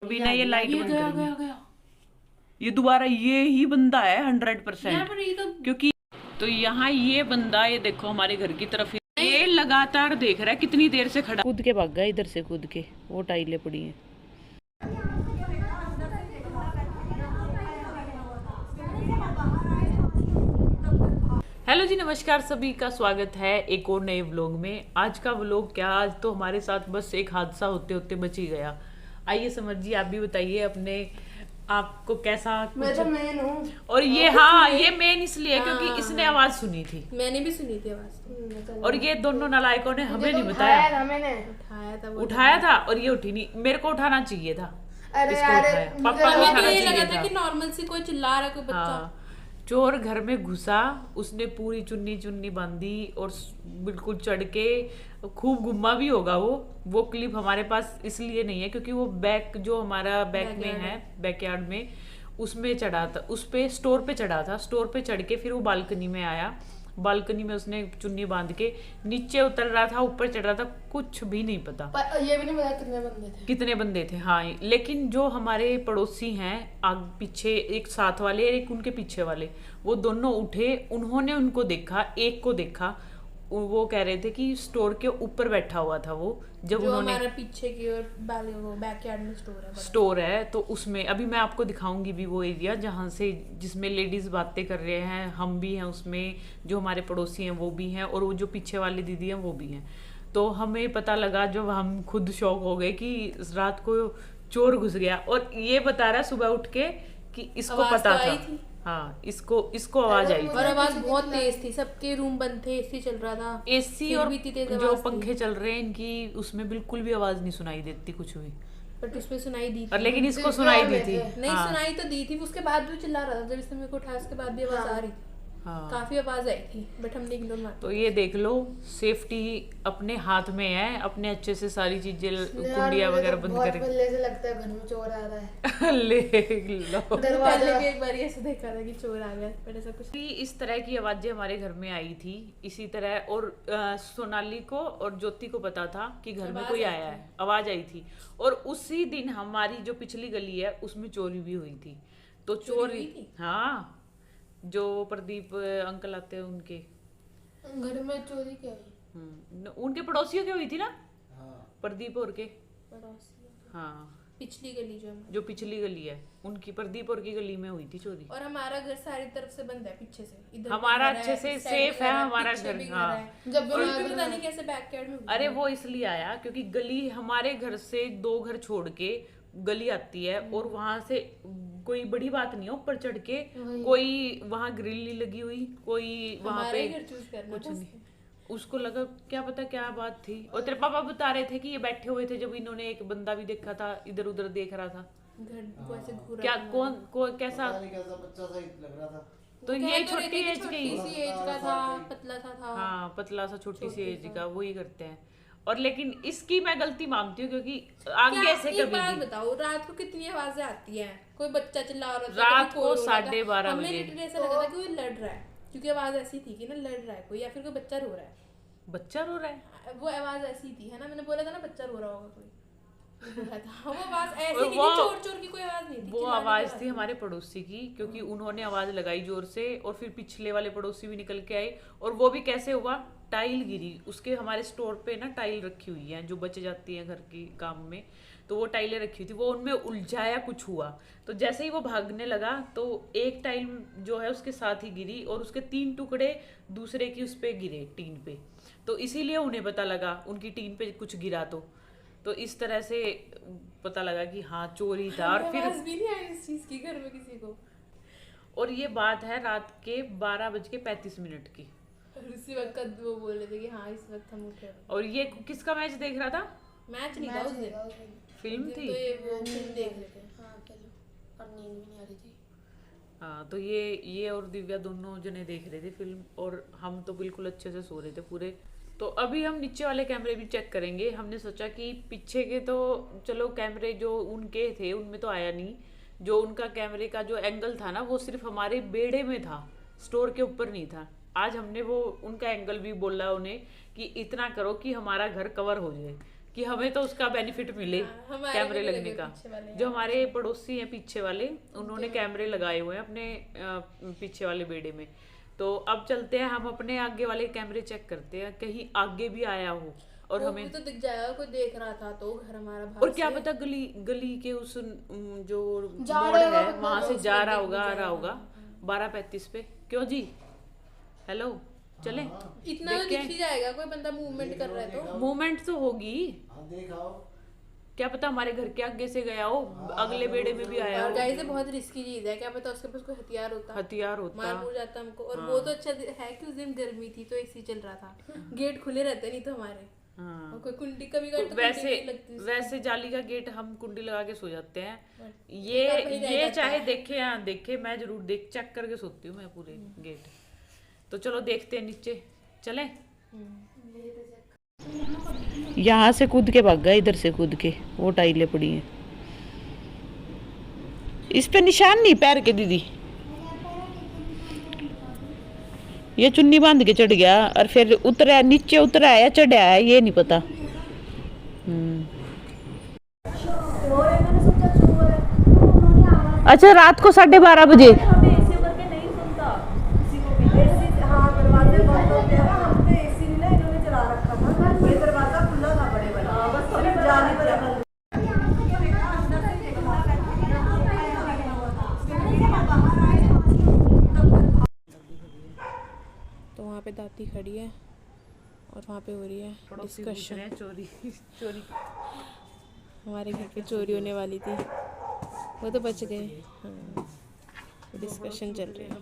अभी ना ये लाइट ये बंद गया करेंगे। गया गया ये दोबारा ये ही बंदा है 100%। यार पर ये तो क्योंकि तो यहाँ ये बंदा, ये देखो हमारे घर की तरफ ये लगातार देख रहा है, कितनी देर से खड़ा, कूद के भाग गया इधर से, कूद के वो टाइलें पड़ी हैं। हेलो जी, नमस्कार, सभी का स्वागत है एक और नए व्लॉग में। आज का व्लॉग क्या, आज तो हमारे साथ बस एक हादसा होते होते बच ही गया। आइए समझिए, आप भी बताइए अपने आपको कैसा मैं कुछ। तो मेन हूँ। और ये हाँ, ये मेन इसलिए है क्योंकि इसने आवाज सुनी थी मैंने भी सुनी थी आवाज। और ये दोनों नालायकों ने हमें नहीं उठाया बताया। था मैंने। उठाया था वो। उठाया था और ये उठी नहीं। मेरे को उठाना चाहिए था। अरे इसको यार, उठाया, मुझे पापा को हमें तो उठाना ये चाहिए लगा था था। कि नॉर्मल सी कोई चिल्ला रहा है, कोई बच्चा। हाँ, चोर घर में घुसा, उसने पूरी चुन्नी चुन्नी बांधी और बिल्कुल चढ़ के खूब घुमा भी होगा। वो क्लिप हमारे पास इसलिए नहीं है क्योंकि वो बैक जो हमारा बैक में है, बैकयार्ड में, उसमें चढ़ा था, उस पे स्टोर पे चढ़ा था। स्टोर पे चढ़ के फिर वो बालकनी में आया। बालकनी में उसने चुन्नी बांध के नीचे उतर रहा था, ऊपर चढ़ रहा था, कुछ भी नहीं पता पर ये भी नहीं पता कितने बंदे थे। कितने बंदे थे। हाँ, लेकिन जो हमारे पड़ोसी हैं, आग पीछे, एक साथ वाले और एक उनके पीछे वाले, वो दोनों उठे, उन्होंने उनको देखा, एक को देखा। वो कह रहे थे कि स्टोर के ऊपर बैठा हुआ था वो, जब जो उन्होंने हमारा पीछे की ओर बैकयार्ड में स्टोर है। स्टोर है तो उसमें अभी मैं आपको दिखाऊंगी भी वो एरिया जहाँ से, जिसमें लेडीज बातें कर रहे हैं, हम भी हैं उसमें, जो हमारे पड़ोसी हैं वो भी हैं और वो जो पीछे वाली दीदी हैं वो भी हैं। तो हमें पता लगा, जब हम खुद शॉक हो गए कि रात को चोर घुस गया। और ये बता रहा सुबह उठ के कि इसको आवाज पता तो आई था। थी। हाँ, इसको आवाज आई और थी। आवाज बहुत तेज थी, सबके रूम बंद थे, एसी चल रहा था। एसी फिर और भी इतनी तेज जो आवाज थी। पंखे चल रहे हैं इनकी, उसमें बिल्कुल भी आवाज नहीं सुनाई देती कुछ भी। बट उसमें सुनाई दी और थी। लेकिन इसको सुनाई दी थी। नहीं, हाँ, सुनाई तो दी थी, उसके बाद भी चिल्ला रहा था। जब इसने मेरे को उठाया उसके बाद भी आवाज आ रही थी। हाँ। काफी आवाज आई थी बट हमने इग्नोर मार तो ये देख लो, सेफ्टी अपने हाथ में है, अपने अच्छे से सारी चीजें कुंडिया वगैरह बंद बहुत करके पहले से लगता है घर में चोर आ रहा है। ले लो। पहले दरवाजा भी एक बार ऐसे देखा था कि चोर आ गया, बट ऐसा कुछ इस तरह की आवाजें हमारे घर में आई थी इसी तरह। और सोनाली को और ज्योति को पता था कि घर में कोई आया है, आवाज आई थी। और उसी दिन हमारी जो पिछली गली है उसमें चोरी भी हुई थी। तो चोर, हुई थी? हाँ, जो प्रदीप अंकल आते हैं उनके घर में चोरी क्या है? उनके पड़ोसियों की हुई थी ना। प्रदीप और के, पड़ोसी। हाँ, पिछली गली जो हमारी। जो पिछली गली है उनकी, प्रदीप और की गली में हुई थी चोरी। और हमारा घर सारी तरफ से बंद है पीछे से, इधर हमारा भी घर अच्छे से इस साइड सेफ भी है घर हमारा पीछे घर, भी हाँ। है। जब और भी भी पता नहीं कैसे बैकयार्ड में हुई अरे है। वो इसलिए आया क्योंकि गली हमारे घर से 2 घर छोड़ के गली आती है और वहां से कोई बड़ी बात नहीं है, ऊपर चढ़ के कोई वहां ग्रिल नहीं लगी हुई, कोई वहां हमारा पे ही घर चूज करना कुछ था नहीं। उसको लगा क्या पता क्या बात थी। और तेरे पापा बता रहे थे कि ये बैठे हुए थे जब इन्होंने एक बंदा भी देखा था, इधर उधर देख रहा था। घर को ऐसे घूरा क्या था। कौन कैसा? पता नहीं कैसा बच्चा सा ही लग रहा था। तो कह ये तो रहे छोटी थे कि एज के ही, छोटी सी एज का था, पतला सा था। हाँ, पतला सा छोटी सी एज का, वही करते हैं। और लेकिन इसकी मैं गलती मानती हूँ क्योंकि आगे क्या से एक कभी बात भी बताओ, रात को कितनी आवाजें आती हैं? कोई बच्चा चिल्ला रहा था, रात कभी को कोई रो रहा था। 12:30 हमें बजे। लिटरली ऐसा लगा था कि वो लड़ रहा है, क्योंकि आवाज ऐसी थी कि ना लड़ रहा है कोई, या फिर कोई बच्चा रो रहा है। बच्चा रो रहा है। वो आवाज ऐसी थी, है ना, मैंने बोला था ना बच्चा रो रहा होगा कोई। वो बोला था। वो आवाज ऐसी और थी कि वो- चोर चोर की कोई आवाज नहीं थी, वो चिल्लाने की आवाज थी नहीं। हमारे पड़ोसी की, क्योंकि उन्होंने आवाज लगाई जोर से और फिर पिछले वाले पड़ोसी भी निकल के आए। और वो भी कैसे हुआ, टाइल गिरी उसके, हमारे स्टोर पे ना टाइल रखी हुई है जो बच जाती है घर की काम में, तो वो टाइलें रखी हुई थी, वो उनमें उलझाया कुछ हुआ। तो जैसे ही वो भागने लगा तो एक टाइल जो है उसके साथ ही गिरी और उसके 3 टुकड़े दूसरे की उस पे गिरे, टीन पे। तो इसीलिए उन्हें पता लगा उनकी टीन पे कुछ गिरा। तो इस तरह से पता लगा कि हाँ चोरी था। और फिर आवाज भी नहीं आई इस चीज की घर में किसी को। और ये बात है रात के 12:35 की। और उसी वक्त वो बोल रहे थे कि हाँ इस वक्त हम उठे। और ये किसका मैच देख रहा था? मैच नहीं था उस दिन, फिल्म थी। तो ये वो फिल्म देख रहे थे। हाँ चलो, और नींद भी नहीं आ रही थी। हाँ, तो ये और दिव्या दोनों जने देख रहे थे फिल्म और हम तो बिल्कुल अच्छे से सो रहे थे पूरे। तो अभी हम नीचे वाले कैमरे भी चेक करेंगे। हमने सोचा कि पीछे के तो चलो कैमरे जो उनके थे उनमें तो आया नहीं, जो उनका कैमरे का जो एंगल था ना वो सिर्फ हमारे बेड़े में था, स्टोर के ऊपर नहीं था। आज हमने वो उनका एंगल भी बोला उन्हें कि इतना करो कि हमारा घर कवर हो जाए, कि हमें तो उसका बेनिफिट मिले हमारे कैमरे भी लगने लगे का। पीछे वाले जो हमारे पड़ोसी हैं पीछे वाले, उन्होंने कैमरे लगाए हुए हैं अपने पीछे वाले बेड़े में। तो अब चलते हैं, हम अपने आगे वाले कैमरे चेक करते हैं, कहीं आगे भी आया हो और वो हमें। भी तो दिख जाएगा, कोई देख रहा था तो घर हमारा बाहर और क्या से। पता गली गली के उस जो जा मोड़ रहा होगा, है वहां से उस जा साइड रहा भी होगा, जा आ रहा रहा होगा 12:35 पे। क्यों जी, हेलो, चले? इतना तो दिख ही जाएगा, कोई बंदा मूवमेंट कर रहा है तो। मूवमेंट तो होगी, हाँ देखाओ। क्या पता हमारे घर के आगे से गया हो, अगले बेड़े में भी आया और हो। गाइस ये बहुत रिस्की चीज है, क्या पता उसके पास कोई हथियार होता, हथियार होता। मार मुर जाता हमको। और वो तो अच्छा है कि उस दिन गर्मी थी तो एसी चल रहा था, गेट खुले रहते नहीं तो हमारे। हाँ। और कोई कुंडी कभी तो वैसे कुंडी नहीं लगती उसकी। वैसे जाली का गेट हम कुंडी लगा के सो जाते हैं। पर ये रह ये जाता चाहे है। देखे या देखे, मैं जरूर देख चेक करके सोती हूँ मैं पूरे गेट। तो चलो देखते हैं नीचे, चले? यहाँ से कूद के भाग गया, इधर से कूद के, वो टाइलें पड़ी हैं। इस पे निशान नहीं पैर के दीदी, ये चुन्नी बांध के चढ़ गया और फिर उतरा, नीचे उतरा है या चढ़ा है ये नहीं पता। अच्छा, रात को 12:30 बजे तो वहाँ पे दादी खड़ी है और वहाँ पे हो रही है डिस्कशन। चोरी चोरी। हमारे घर पे चोरी होने वाली थी, वो तो बच गए। हाँ, डिस्कशन चल रही है।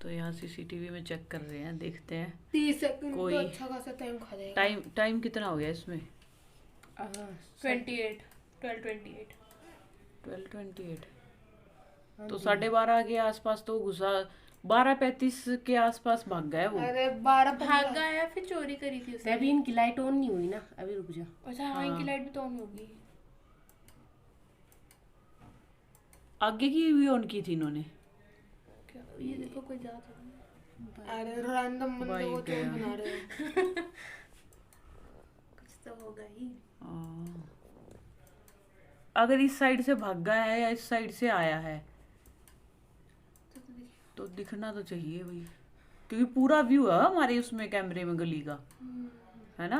तो यहाँ सीसीटीवी में चेक कर रहे हैं, देखते हैं 30 सेकंड कोई- तो अच्छा खासा टाइम खा जाएगा। टाइम कितना हो गया इसमें? 28 12:28। 12:28। तो 12:30 के आसपास तो घुसा, 12:35 के आसपास भाग गया वो। अरे 12 भाग गया, फिर चोरी करी थी उसने। अभी इनकी लाइट ऑन नहीं हुई ना, अभी रुक जा। अच्छा हाँ, इनकी लाइट भी तो ऑन होगी। आगे की भी ऑन की थी इन्होंने। क्या ये देखो, कोई जा रहा है। अरे रैंडम बंदे को चोर बना रहे हैं। कुछ तो होगा ही। हाँ। अगर इस साइड से भागा है या इस साइड से आया है तो दिखना तो चाहिए भाई, क्योंकि पूरा व्यू है हमारे उसमें कैमरे में गली का, है ना?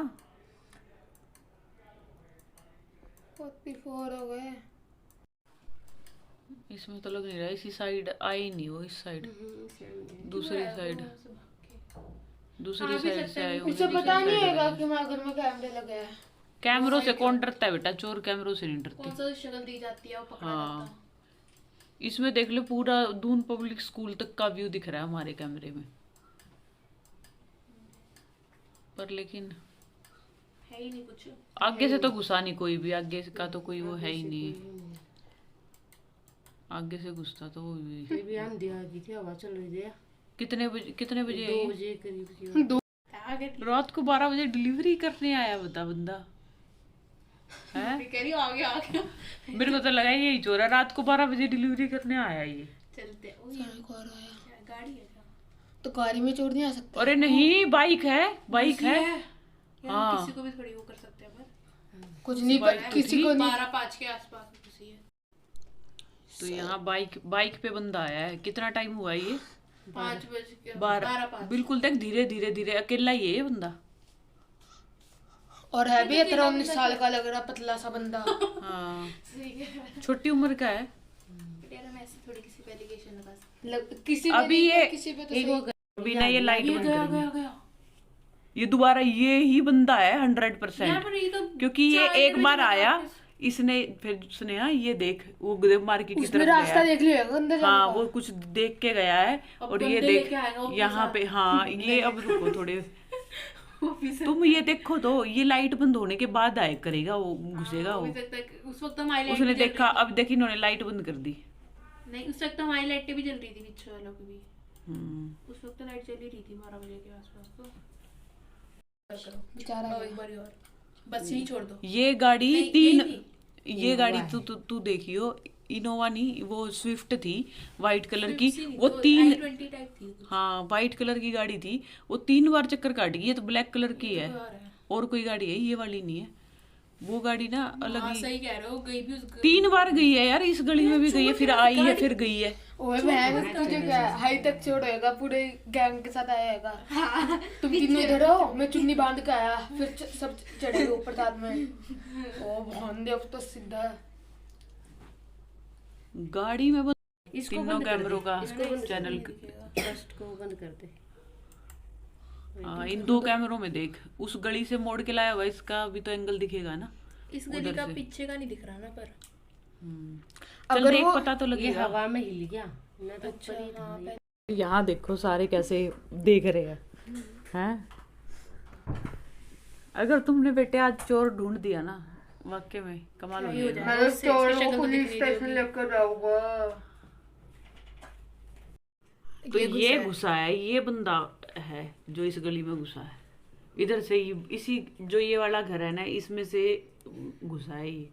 44 हो गए। इसमें तो लग नहीं रहा, इसी साइड आई नहीं वो, इस साइड दूसरी साइड से आए इसे होंगे। पता नहीं होगा कि हमारे घर में कैमरे लगे हैं। कैमरों से कौन डरता है बेटा, चोर कैमरों से नहीं डरते। कौन सा शक्ल दी जाती है वो पकड़ा हाँ। जाता है। इसमें देख लो पूरा दून पब्लिक स्कूल तक का व्यू दिख रहा है हमारे कैमरे में। पर लेकिन है ही नहीं कुछ। आगे से तो घुसा नहीं कोई भी, आगे का तो कोई वो है ही नहीं। आगे से घुसता तो वो भी। ये भी आंधी आ गई थी, हवा चल रही थी। कितने बजे 2 आई? बजे करीब थी। आगे रात को 12 बजे डिलीवरी करने आया बता बंदा है। कह रही हूँ, आगे मेरे को तो लगा यही चोर है, रात को 12 बजे डिलीवरी करने आया ये। चलते हैं। ओह, क्या गाड़ी है क्या? तो गाड़ी में चोर नहीं आ सकता। अरे नहीं, बाइक है, बाइक है। यार हाँ। किसी को भी थोड़ी वो कर सकते हैं, पर कुछ नहीं किसी को नहीं। 12-5 के आसपास में किसी है। तो यहाँ बाइक पे बंदा आया है। कितना टाइम हुआ ये? 5 बजे 12। बिल्कुल देख, धीरे धीरे धीरे, अकेला ही है ये बंदा। और है भी 18-19 साल का लग रहा, पतला सा बंदा। हाँ, छोटी उम्र का है। यार हम ऐसे थोड़ी किसी पे एलिगेशन लगा सकते। किसी पे अभी नहीं, ये किसी पे तो सही। अभी ना ये लाइट बंद कर दी। गया। ये दोबारा ये ही बंदा है 100%। यार पर ये तो क्योंकि ये एक बार आया, इसने फिर उसने, हाँ ये देख, वो मार्केट की उसने तरफ रास्ता गया। देख लिया अंदर जाने हाँ, का। वो कुछ देख के गया है। और ये बंदे देख लेके आएगा वो यहाँ पे, हाँ ये अब रुको थोड़े, तुम ये देखो तो ये लाइट बंद होने के बाद आए करेगा वो, घुसेगा वो। उस वक्त हमारी लाइट उसने देखा, अब देखी इन्होंने लाइट बंद कर दी। नहीं, उस वक्त हमारी लाइटें भी जल रही थी, पीछे वालों की भी। उस वक्त लाइट जल ही रही थी 12 बजे के आसपास। तो बेचारा अब एक बारी और बस यही छोड़ दो। ये गाड़ी नहीं, तीन, नहीं, ये गाड़ी तू देखियो, इनोवा नहीं, वो स्विफ्ट थी वाइट कलर की। वो 3 हाँ वाइट कलर की गाड़ी थी, वो 3 बार चक्कर काट गई है। तो ब्लैक कलर की है, और कोई गाड़ी है, ये वाली नहीं है। वो गाड़ी ना अलग ही। सही कह रहे हो, गई भी 3 बार गई है यार, इस गली में भी गई है, फिर आई है, फिर गई है। ओए बहन तुझे क्या हाई तक छोड़ेगा, पूरे गैंग के साथ आएगा। तुम तीनों इधर हो, मैं चुन्नी बांध के आया, फिर सब चढ़ेगा ऊपर साथ में। ओ भांदे अब तो सीधा गाड़ी में बस तीनों कैमरों का चैनल। फर्स्ट को बंद कर दे। हाँ, इन 2 कैमरों में देख, उस गली से मोड़ के लाया हुआ, इसका भी तो एंगल दिखेगा ना। इस गली का पीछे का नहीं दिख रहा ना, पर चल देख, पता तो ये लगेगा। हवा में हिल गया ना, तो ऊपर ही था। यहाँ देखो सारे कैसे देख रहे हैं, हैं? अगर तुमने बेटे आज चोर ढूंढ दिया ना, वाकई में कमाल हो गया। मैं स्टोर को पुलिस स्टेशन लेकर जाऊंगा। तो ये घुसा है, ये बंदा है जो इस गली में घुसा है। इधर से इसी जो ये वाला घर है ना, इसमें से घुसा है ये।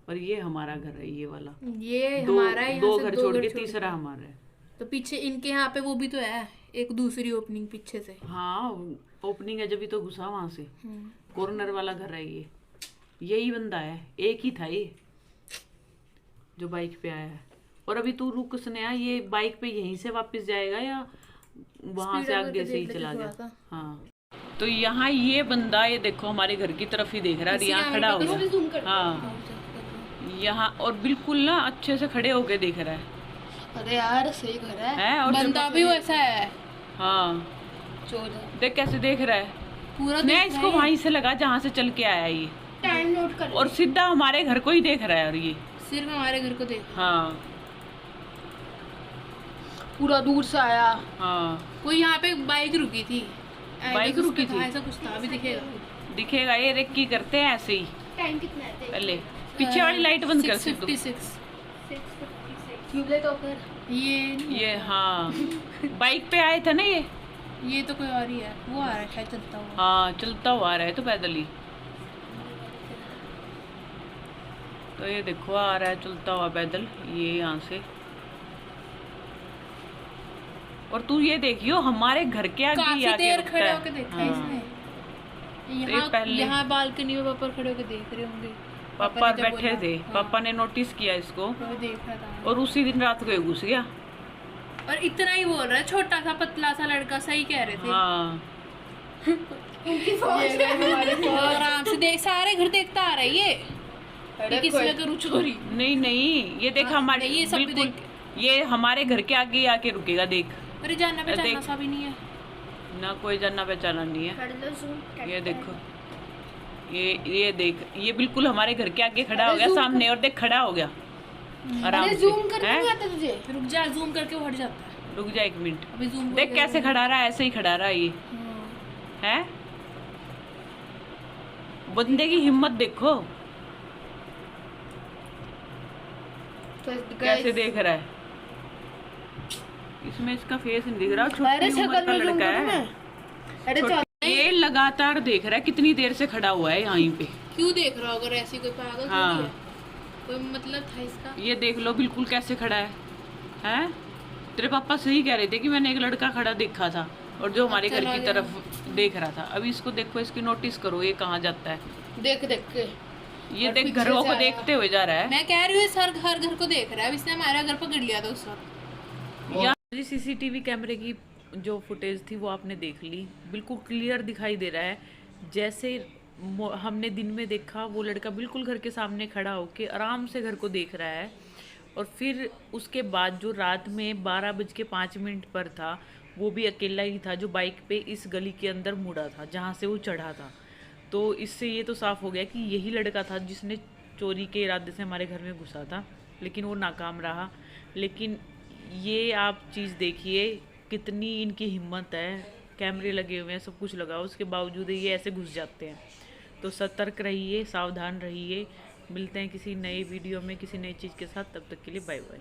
पर ये हमारा घर है, ये वाला। ये दो, हमारा है, दो घर छोड़ के तीसरा हमारा है। तो पीछे इनके यहाँ पे वो भी तो है, एक दूसरी ओपनिंग पीछे से। हाँ ओपनिंग है, जब भी तो घुसा वहां से। कॉर्नर वाला घर है ये। यही बंदा है, एक ही था ये जो बाइक पे आया है। और अभी तू रुक स्नेहा, ये बाइक पे यहीं से वापस जाएगा या वहां से आगे से ही चला गया? हाँ तो यहाँ ये बंदा, ये देखो हमारे घर की तरफ ही देख रहा है, यहाँ खड़ा हो गया। हाँ यहाँ, और बिल्कुल ना अच्छे से खड़े होके देख रहा है। अरे यार सही घर है, और बंदा भी वैसा है। हाँ चोर देख कैसे देख रहा है पूरा। मैं इसको वहीं से लगा जहाँ से चल के आया ये, टाइम नोट कर, और सीधा हमारे घर को ही देख रहा है। और ये सिर्फ हमारे घर को देख। हाँ पूरा दूर से आया। हाँ वो यहाँ पे बाइक रुकी थी, बाइक रुकी थी, ऐसा कुछ था, अभी दिखेगा। दिखेगा। ये देख की करते हैं ऐसे ही। टाइम कितना है? पहले पीछे वाली लाइट बंद कर सिद्धू। 6:56। Tubelight offer. ये हाँ बाइक पे आए थे ना ये तो कोई और ही है, वो आ रहा है शायद चलता हुआ। हाँ चलता हुआ आ रहा है, तो पैदल ही। तो ये देखो आ रहा है चलता हुआ पैदल, ये यहाँ से। और तू ये देखियो हमारे घर के आगे ही काफी आके देर रुकता खड़े है। होके देखा हाँ। इसने। ये पहले- यहाँ बालकनी में पापा खड़े होके देख रहे होंगे। पापा ने जब बैठे बोला, थे, हाँ, पापा ने नोटिस किया इसको, वो देख रहा था। और उसी दिन रात को ये घुस गया। और इतना ही बोल रहा है, छोटा सा पतला सा लड़का, सही कह रहे थे। हाँ और आराम से देख, सारे घर देखता आ रहा है ये किसी में करूँ चोरी। नहीं नहीं, ये देख हमारे, ये सब भी बिल्कुल ये हमारे घर के आगे ही आके रुकेगा। देख अरे जानना पहचानना देख। सा भी नहीं है ना, कोई जानना पहचाना नहीं है। ये देखो, ये देख, ये बिल्कुल हमारे घर के आगे खड़ा हो गया सामने, और देख खड़ा हो गया आराम से। जूम करने हैं? नहीं आता तुझे? रुक जा, जूम करके वो हट जाता है। रुक जा 1 मिनट, अभी जूम देख कैसे खड़ा रहा है, ऐसे ही खड़ा रहा है ये। है बंदे की हिम्मत देखो तो कैसे देख रहा है। इसमें इसका फेस नहीं दिख रहा, अरे छोटी उम्र शक्ल का में जूम लड़का करूं है। मैं? अरे छोटी- ये लगातार देख रहा है, कितनी देर से खड़ा हुआ है यहीं पे। क्यों देख रहा होगा? ऐसी कोई पागल हाँ। थोड़ी है, कोई मतलब था इसका। ये देख लो बिल्कुल कैसे खड़ा है। हैं? तेरे पापा सही कह रहे थे कि मैंने एक लड़का खड़ा देखा था, और जो हमारे घर की तरफ देख रहा था। अभी इसको देखो, इसकी नोटिस करो ये कहाँ जाता है। देख देख के ये और देख पीछे घरों से को आया। देखते हुए जा रहा है। मैं कह रही हूँ सर हर घर को देख रहा है। अब इसने हमारा घर पकड़ लिया था उस वक्त। यहाँ सीसीटीवी कैमरे की जो फुटेज थी वो आपने देख ली, बिल्कुल क्लियर दिखाई दे रहा है। जैसे हमने दिन में देखा, वो लड़का बिल्कुल घर के सामने खड़ा होके आराम से घर को देख रहा है। और फिर उसके बाद जो रात में 12:05 पर था, वो भी अकेला ही था, जो बाइक पे इस गली के अंदर मुड़ा था जहाँ से वो चढ़ा था। तो इससे ये तो साफ हो गया कि यही लड़का था जिसने चोरी के इरादे से हमारे घर में घुसा था, लेकिन वो नाकाम रहा। लेकिन ये आप चीज़ देखिए कितनी इनकी हिम्मत है, कैमरे लगे हुए हैं, सब कुछ लगा, उसके बावजूद ये ऐसे घुस जाते हैं। तो सतर्क रहिए, सावधान रहिए। मिलते हैं किसी नए वीडियो में किसी नई चीज़ के साथ, तब तक के लिए बाय बाय।